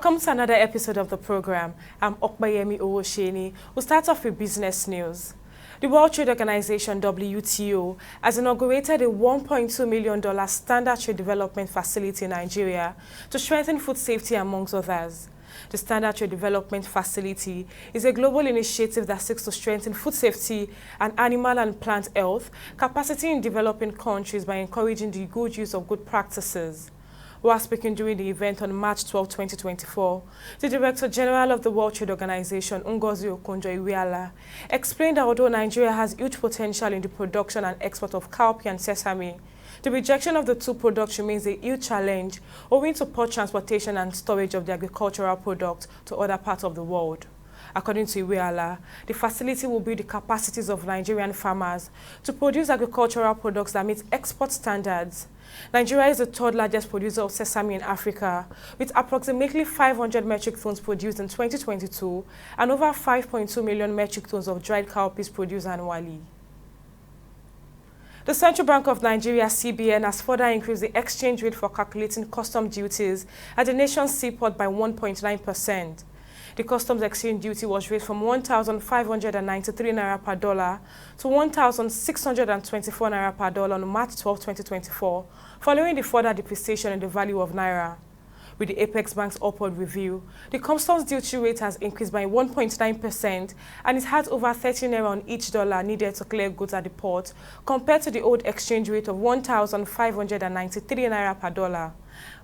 Welcome to another episode of the program. I'm Okbayemi Owosheni. We'll start off with business news. The World Trade Organization, WTO, has inaugurated a $1.2 million standard trade development facility in Nigeria to strengthen food safety, amongst others. The Standard Trade Development Facility is a global initiative that seeks to strengthen food safety and animal and plant health capacity in developing countries by encouraging the good use of good practices. While speaking during the event on March 12, 2024, the Director General of the World Trade Organization, Ngozi Okonjo-Iweala, explained that although Nigeria has huge potential in the production and export of cowpea and sesame, the rejection of the two products remains a huge challenge owing to poor transportation and storage of the agricultural products to other parts of the world. According to Iweala, the facility will build the capacities of Nigerian farmers to produce agricultural products that meet export standards. Nigeria is the third largest producer of sesame in Africa, with approximately 500 metric tons produced in 2022 and over 5.2 million metric tons of dried cowpeas produced annually. The Central Bank of Nigeria, CBN, has further increased the exchange rate for calculating custom duties at the nation's seaport by 1.9%. The customs exchange duty was raised from 1,593 naira per dollar to 1,624 naira per dollar on March 12, 2024, following the further depreciation in the value of naira. With the Apex Bank's upward review, the customs duty rate has increased by 1.9% and it has over 30 naira on each dollar needed to clear goods at the port, compared to the old exchange rate of 1,593 naira per dollar.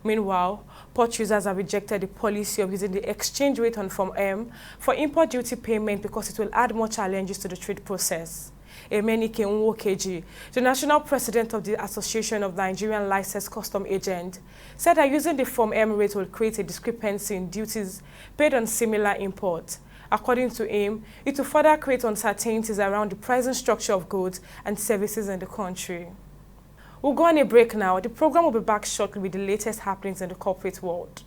Meanwhile, port users have rejected the policy of using the exchange rate on Form M for import duty payment because it will add more challenges to the trade process. Emenike Nwokeji, the national president of the Association of Nigerian Licensed Custom Agents, said that using the Form M rate will create a discrepancy in duties paid on similar imports. According to him, it will further create uncertainties around the pricing structure of goods and services in the country. We'll go on a break now. The program will be back shortly with the latest happenings in the corporate world.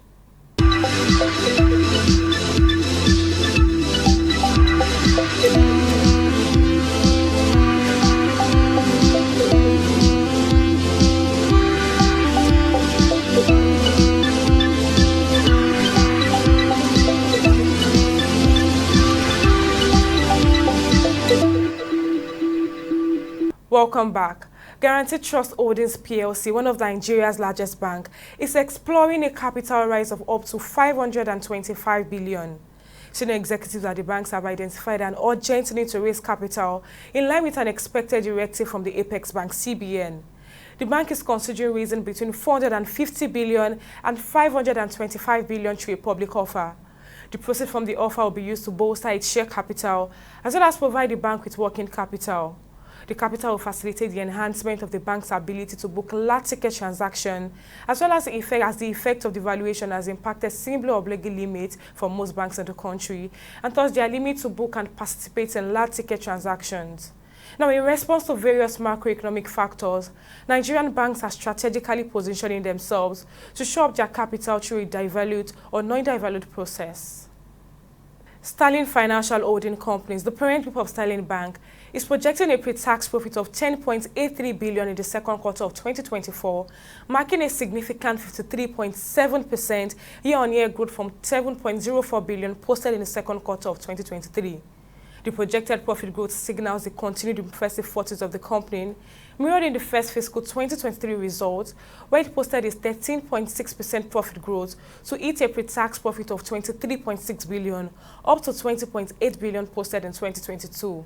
Welcome back. Guaranteed Trust Holdings PLC, one of Nigeria's largest banks, is exploring a capital rise of up to 525 billion. Senior executives at the banks have identified an urgent need to raise capital in line with an expected directive from the Apex Bank CBN. The bank is considering raising between 450 billion and 525 billion through a public offer. The proceeds from the offer will be used to bolster its share capital as well as provide the bank with working capital. The capital will facilitate the enhancement of the bank's ability to book large ticket transactions, as well as the effect of the valuation has impacted single obligatory limits for most banks in the country, and thus their limit to book and participate in large ticket transactions. Now, in response to various macroeconomic factors, Nigerian banks are strategically positioning themselves to shore up their capital through a devolved or non-devolved process. Sterling Financial Holding Companies, the parent group of Sterling Bank, is projecting a pre-tax profit of 10.83 billion in the second quarter of 2024, marking a significant 53.7% year-on-year growth from 7.04 billion posted in the second quarter of 2023. The projected profit growth signals the continued impressive fortunes of the company, mirrored in the first fiscal 2023 results, where it posted a 13.6% profit growth to hit a pre-tax profit of 23.6 billion, up to 20.8 billion posted in 2022.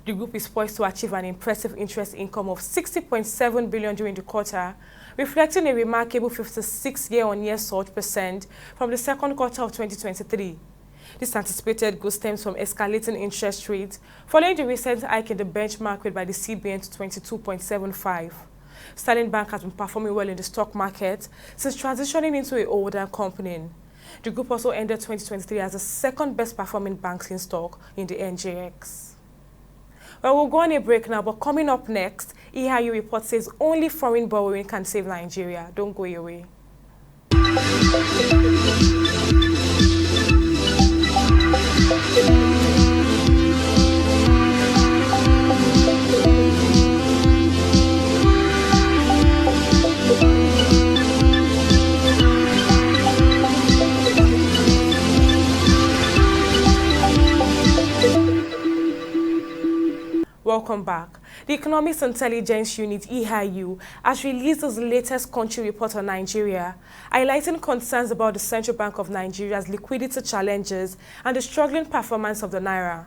The group is poised to achieve an impressive interest income of 60.7 billion during the quarter, reflecting a remarkable 56 year-on-year surge percent from the second quarter of 2023. This anticipated growth stems from escalating interest rates following the recent hike in the benchmark rate by the CBN to 22.75. Sterling Bank has been performing well in the stock market since transitioning into an older company. The group also ended 2023 as the second best performing bank in stock in the NGX. Well, we'll go on a break now, but coming up next, EIU report says only foreign borrowing can save Nigeria. Don't go away. welcome back. The Economics Intelligence Unit, EIU, has released its latest country report on Nigeria, highlighting concerns about the Central Bank of Nigeria's liquidity challenges and the struggling performance of the Naira.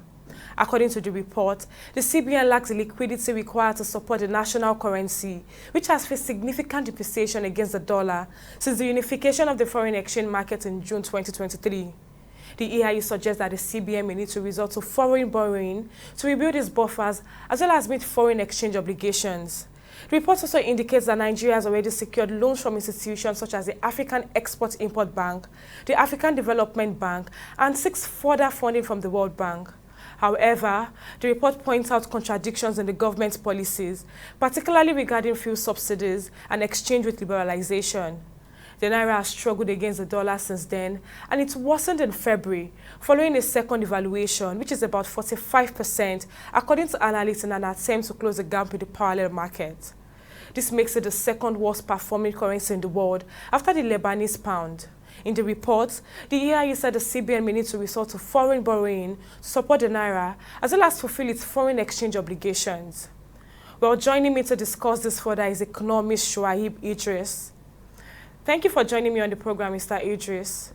According to the report, the CBN lacks the liquidity required to support the national currency, which has faced significant depreciation against the dollar since the unification of the foreign exchange market in June 2023. The EIU suggests that the CBN may need to resort to foreign borrowing to rebuild its buffers as well as meet foreign exchange obligations. The report also indicates that Nigeria has already secured loans from institutions such as the African Export-Import Bank, the African Development Bank, and seeks further funding from the World Bank. However, the report points out contradictions in the government's policies, particularly regarding fuel subsidies and exchange rate liberalization. The Naira has struggled against the dollar since then, and it worsened in February, following a second devaluation, which is about 45%, according to analysts in an attempt to close the gap with the parallel market. This makes it the second worst performing currency in the world after the Lebanese pound. In the report, the EIU said the CBN may need to resort to foreign borrowing to support the Naira, as well as fulfill its foreign exchange obligations. Well, joining me to discuss this further is economist Idris. Thank you for joining me on the program, Mr. Idris.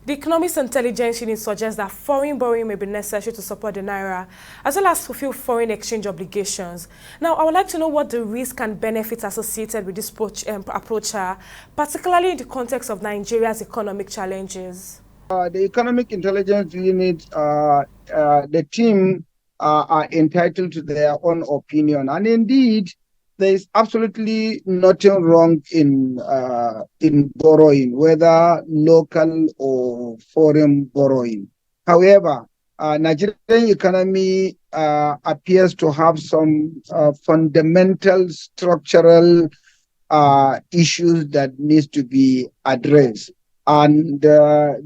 The Economics Intelligence Unit suggests that foreign borrowing may be necessary to support the Naira, as well as fulfill foreign exchange obligations. Now, I would like to know what the risks and benefits associated with this approach are, particularly in the context of Nigeria's economic challenges. The Economic Intelligence Unit, the team are entitled to their own opinion. And indeed, there is absolutely nothing wrong in borrowing, whether local or foreign borrowing. However, Nigerian economy appears to have some fundamental structural issues that need to be addressed. And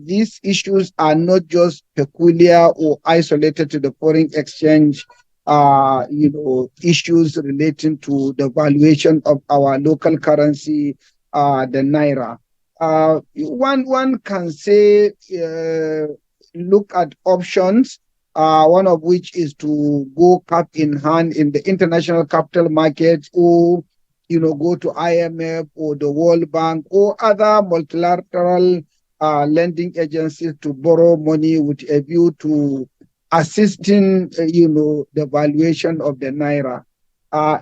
these issues are not just peculiar or isolated to the foreign exchange issues relating to the valuation of our local currency, the Naira. One can say, look at options, one of which is to go cap in hand in the international capital market, or, go to IMF or the World Bank or other multilateral lending agencies to borrow money with a view to assisting, the valuation of the Naira.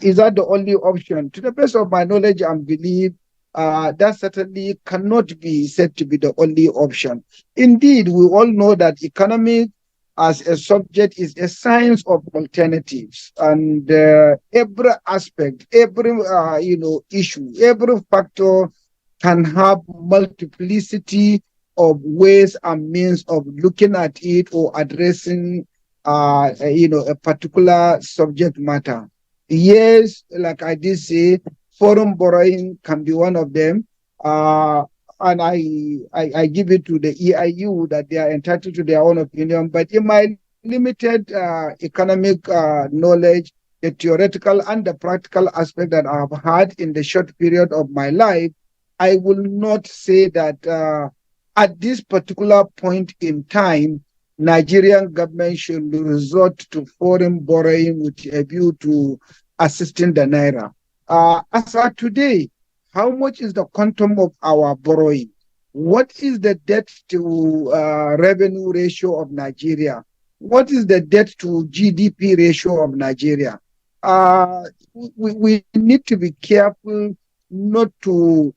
Is that the only option? To the best of my knowledge and belief, that certainly cannot be said to be the only option. Indeed, we all know that economics as a subject is a science of alternatives, and every aspect, every issue, every factor can have multiplicity of ways and means of looking at it or addressing a particular subject matter. Yes, like I did say, foreign borrowing can be one of them. And I give it to the EIU that they are entitled to their own opinion. But in my limited economic knowledge, the theoretical and the practical aspect that I have had in the short period of my life, I will not say that at this particular point in time, Nigerian government should resort to foreign borrowing with a view to assisting the Naira. As of today, how much is the quantum of our borrowing? What is the debt to revenue ratio of Nigeria? What is the debt to GDP ratio of Nigeria? We need to be careful not to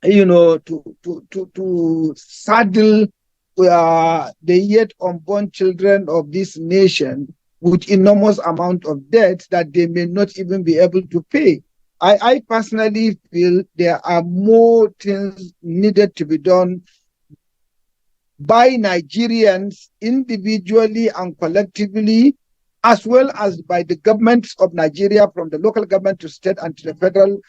to saddle the yet unborn children of this nation with enormous amount of debt that they may not even be able to pay. I personally feel there are more things needed to be done by Nigerians individually and collectively, as well as by the governments of Nigeria, from the local government to state and to the federal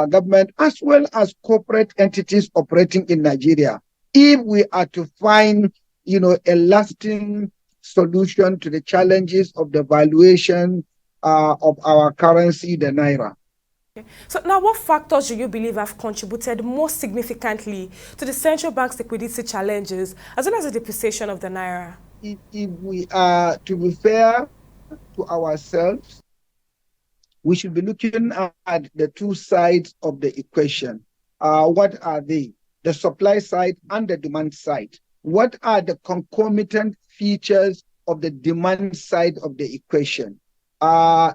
government, as well as corporate entities operating in Nigeria. If we are to find, a lasting solution to the challenges of the valuation of our currency, the Naira. Okay. So now, what factors do you believe have contributed most significantly to the central bank's liquidity challenges, as well as the depreciation of the Naira? If we are to be fair, to ourselves, we should be looking at the two sides of the equation. What are they? The supply side and the demand side. What are the concomitant features of the demand side of the equation?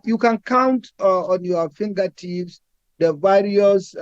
You can count on your fingertips the various,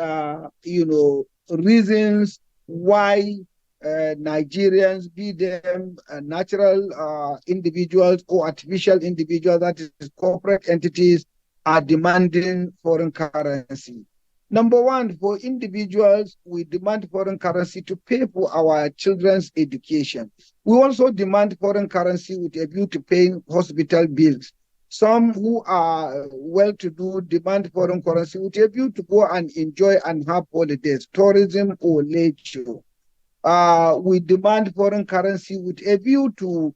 reasons why Nigerians, be them natural individuals or artificial individuals, that is corporate entities, are demanding foreign currency. Number one, for individuals, we demand foreign currency to pay for our children's education. We also demand foreign currency with a view to paying hospital bills. Some who are well-to-do demand foreign currency with a view to go and enjoy and have holidays, tourism or leisure. We demand foreign currency with a view to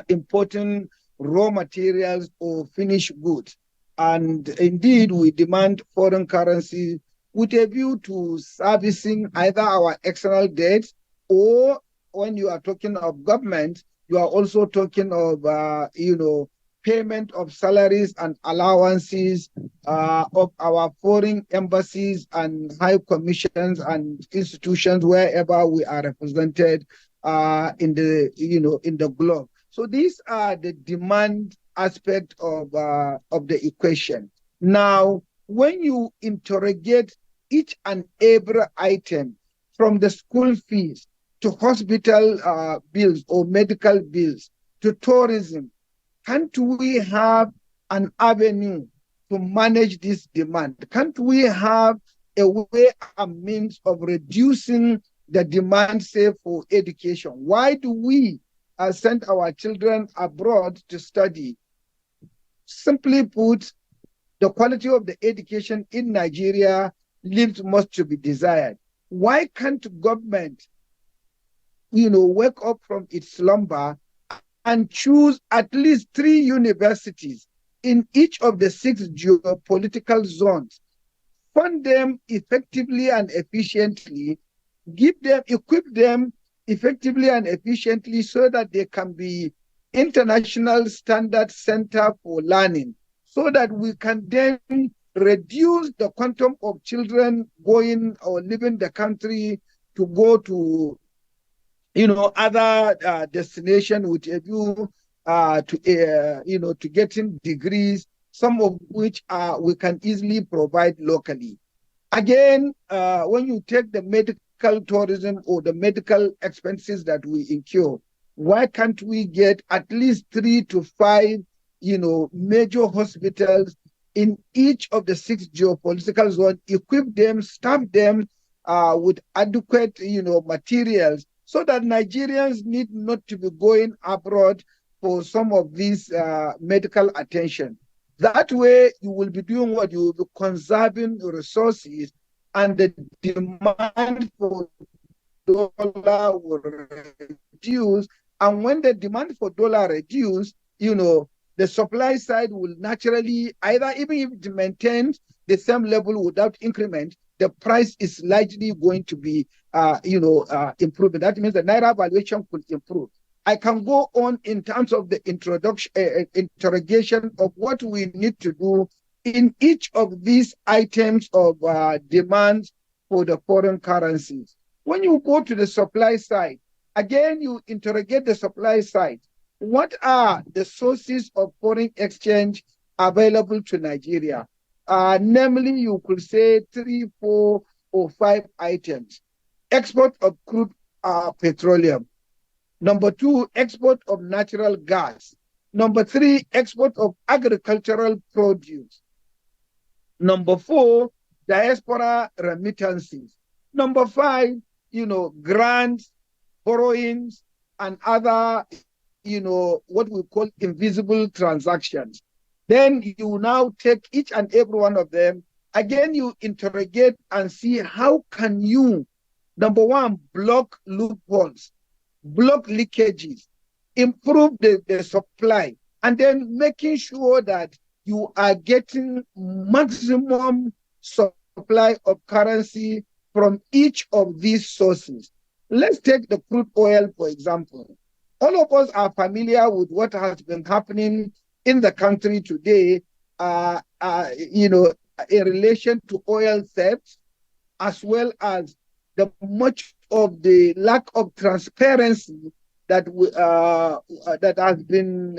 importing raw materials or finished goods. And indeed, we demand foreign currency with a view to servicing either our external debts, or when you are talking of government, you are also talking of, payment of salaries and allowances of our foreign embassies and high commissions and institutions wherever we are represented in the globe. So these are the demand aspect of the equation. Now, when you interrogate each and every item, from the school fees to hospital bills or medical bills to tourism, can't we have an avenue to manage this demand? Can't we have a way and means of reducing the demand, say, for education? Why do we send our children abroad to study? Simply put, the quality of the education in Nigeria leaves much to be desired. Why can't government, wake up from its slumber and choose at least 3 universities in each of the 6 geopolitical zones, fund them effectively and efficiently, equip them effectively and efficiently so that they can be international standard center for learning, so that we can then reduce the quantum of children going or leaving the country to go to other destination with a view to getting degrees, some of which we can easily provide locally. Again, when you take the medical tourism or the medical expenses that we incur, why can't we get at least 3 to 5, major hospitals in each of the 6 geopolitical zones, equip them, staff them with adequate, materials, so that Nigerians need not to be going abroad for some of these medical attention. That way, you will be doing what? You will be conserving resources, and the demand for dollar will reduce. And when the demand for dollar reduces, the supply side will naturally, either even if it maintains the same level without increment, the price is likely going to be, improving. That means the Naira valuation could improve. I can go on in terms of the interrogation of what we need to do in each of these items of demands for the foreign currencies. When you go to the supply side, again, you interrogate the supply side. What are the sources of foreign exchange available to Nigeria? Namely, you could say 3, 4, or 5 items. Export of crude petroleum. Number 2, export of natural gas. Number 3, export of agricultural produce. Number 4, diaspora remittances. Number 5, grants, borrowings, and other, what we call invisible transactions. Then you now take each and every one of them. Again, you interrogate and see how can you, number 1, block loopholes, block leakages, improve the supply, and then making sure that you are getting maximum supply of currency from each of these sources. Let's take the crude oil, for example. All of us are familiar with what has been happening in the country today, in relation to oil theft, as well as the much of the lack of transparency that that has been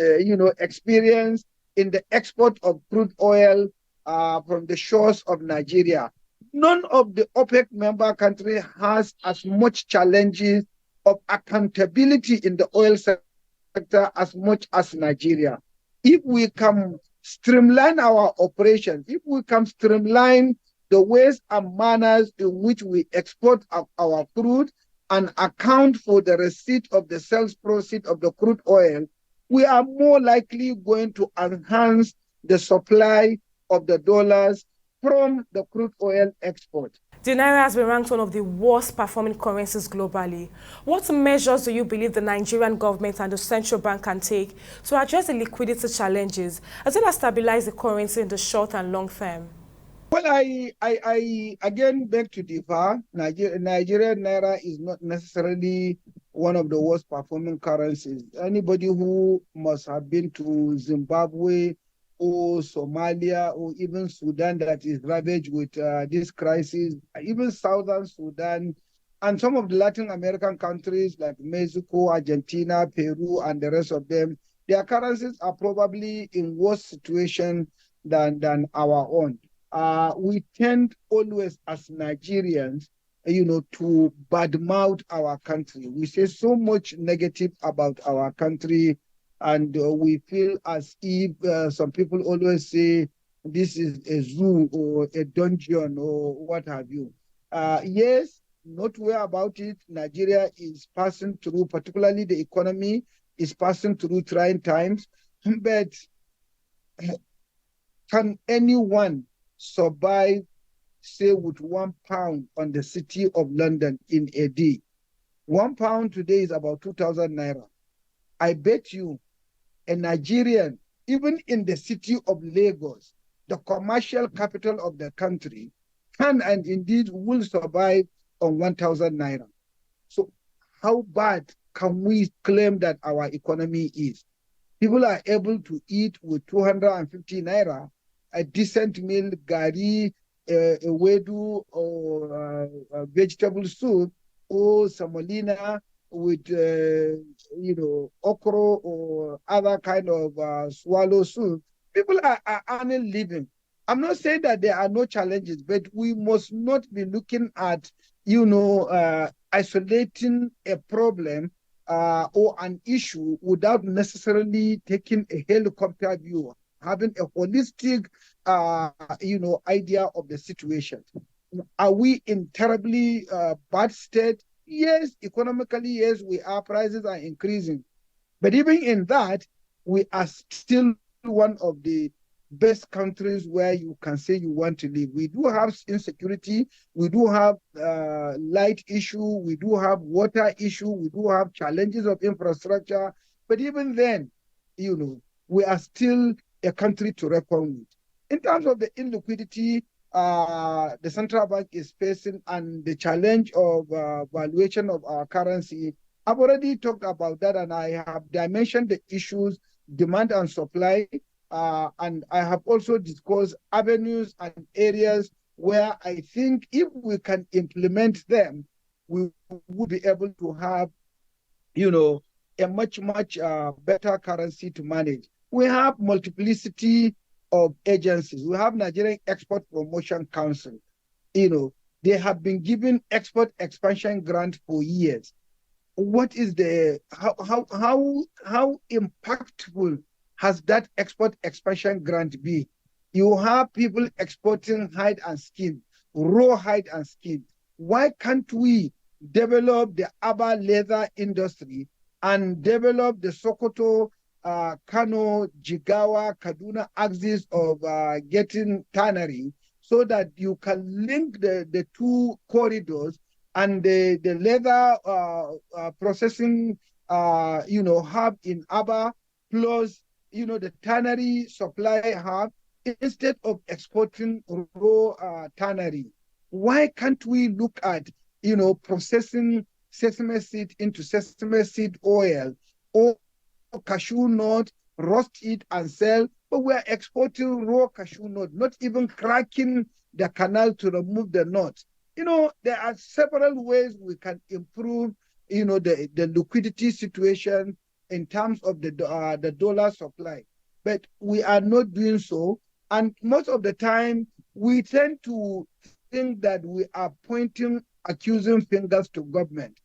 experienced in the export of crude oil from the shores of Nigeria. None of the OPEC member country has as much challenges of accountability in the oil sector as much as Nigeria. If we can streamline our operations, if we can streamline the ways and manners in which we export our crude and account for the receipt of the sales proceeds of the crude oil, we are more likely going to enhance the supply of the dollars from the crude oil export. The Naira has been ranked one of the worst performing currencies globally. What measures do you believe the Nigerian government and the central bank can take to address the liquidity challenges, as well as stabilize the currency in the short and long term? Well, I again beg to differ. Nigerian Naira is not necessarily one of the worst performing currencies. Anybody who must have been to Zimbabwe or Somalia or even Sudan that is ravaged with this crisis, even Southern Sudan, and some of the Latin American countries like Mexico, Argentina, Peru, and the rest of them, their currencies are probably in worse situation than our own. We tend always as Nigerians, to badmouth our country. We say so much negative about our country, and we feel as if some people always say this is a zoo or a dungeon or what have you. Yes, not aware about it. Nigeria is passing through, particularly the economy is passing through trying times, but can anyone survive, say, with £1 on the city of London in a day? £1 today is about 2,000 naira. I bet you a Nigerian, even in the city of Lagos, the commercial capital of the country, can and indeed will survive on 1,000 naira. So how bad can we claim that our economy is? People are able to eat with 250 naira, a decent meal, gari, wedu, or vegetable soup, or samolina with, okro or other kind of swallow soup. People are earning living. I'm not saying that there are no challenges, but we must not be looking at, isolating a problem or an issue without necessarily taking a helicopter view, having a holistic, idea of the situation. Are we in terribly bad state? Yes, economically, yes, we are. Prices are increasing. But even in that, we are still one of the best countries where you can say you want to live. We do have insecurity. We do have light issue. We do have water issue. We do have challenges of infrastructure. But even then, we are still a country to reckon with. In terms of the illiquidity, the central bank is facing and the challenge of valuation of our currency, I've already talked about that, and I have dimensioned the issues, demand and supply, and I have also discussed avenues and areas where I think if we can implement them, we will be able to have, a much better currency to manage. We have multiplicity of agencies. We have Nigerian Export Promotion Council. They have been given export expansion grant for years. What is the how impactful has that export expansion grant been? You have people exporting hide and skin, raw hide and skin. Why can't we develop the Aba leather industry and develop the Sokoto, Kano, Jigawa, Kaduna axis of getting tannery, so that you can link the two corridors and the leather processing, hub in Aba, plus, the tannery supply hub, instead of exporting raw tannery? Why can't we look at, processing sesame seed into sesame seed oil, or cashew nut roast it and sell, but we are exporting raw cashew nut, not even cracking the canal to remove the nuts. There are several ways we can improve, the liquidity situation in terms of the dollar supply. But we are not doing so. And most of the time, we tend to think that we are pointing accusing fingers to government.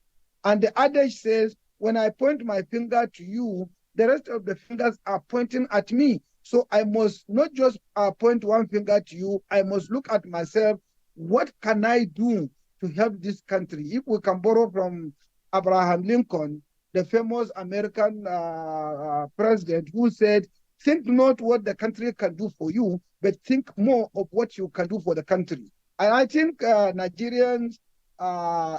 And the adage says, when I point my finger to you, the rest of the fingers are pointing at me. So I must not just point one finger to you, I must look at myself. What can I do to help this country? If we can borrow from Abraham Lincoln, the famous American president, who said, think not what the country can do for you, but think more of what you can do for the country. And I think Nigerians,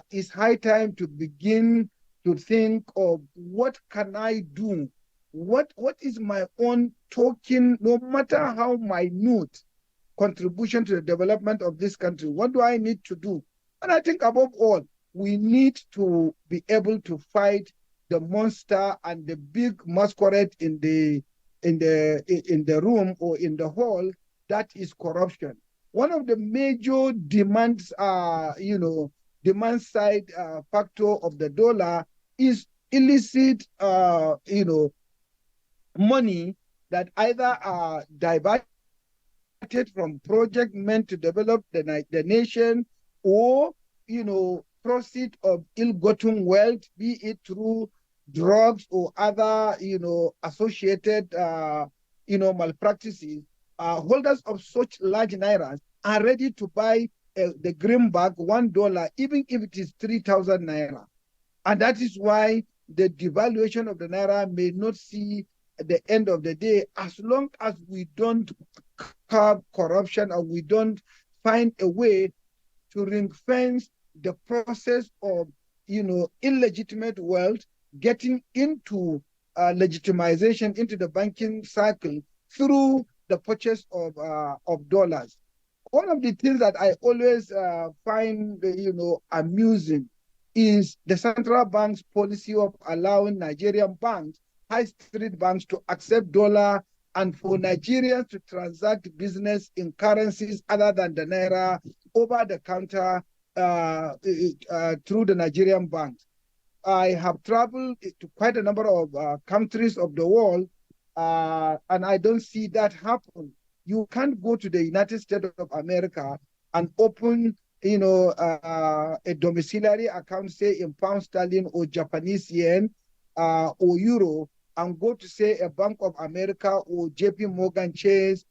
it's high time to begin to think of what can I do? What is my own token, no matter how minute, contribution to the development of this country? What do I need to do? And I think above all, we need to be able to fight the monster and the big masquerade in the room or in the hall, that is corruption. One of the major demands, demand side factor of the dollar is illicit, money that either are diverted from project meant to develop the nation, or, proceed of ill-gotten wealth, be it through drugs or other, associated, malpractices. Holders of such large nairas are ready to buy the greenback $1, even if it is 3,000 naira. And that is why the devaluation of the naira may not see the end of the day, as long as we don't curb corruption and we don't find a way to ring fence the process of, illegitimate wealth getting into legitimization into the banking cycle through the purchase of dollars. One of the things that I always find, amusing is the central bank's policy of allowing Nigerian banks, high street banks, to accept dollar and for Nigerians to transact business in currencies other than the naira over the counter through the Nigerian banks. I have traveled to quite a number of countries of the world, and I don't see that happen. You can't go to the United States of America and open, a domiciliary account, say in pound sterling or Japanese yen or euro, and go to, say, a Bank of America or JP Morgan Chase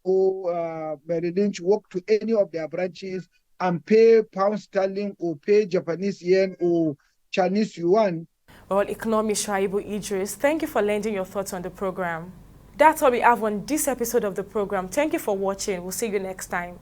or Merrill Lynch, walk to any of their branches and pay pound sterling or pay Japanese yen or Chinese yuan. Well, economist Shaibu Idris, thank you for lending your thoughts on the program. That's all we have on this episode of the program. Thank you for watching. We'll see you next time.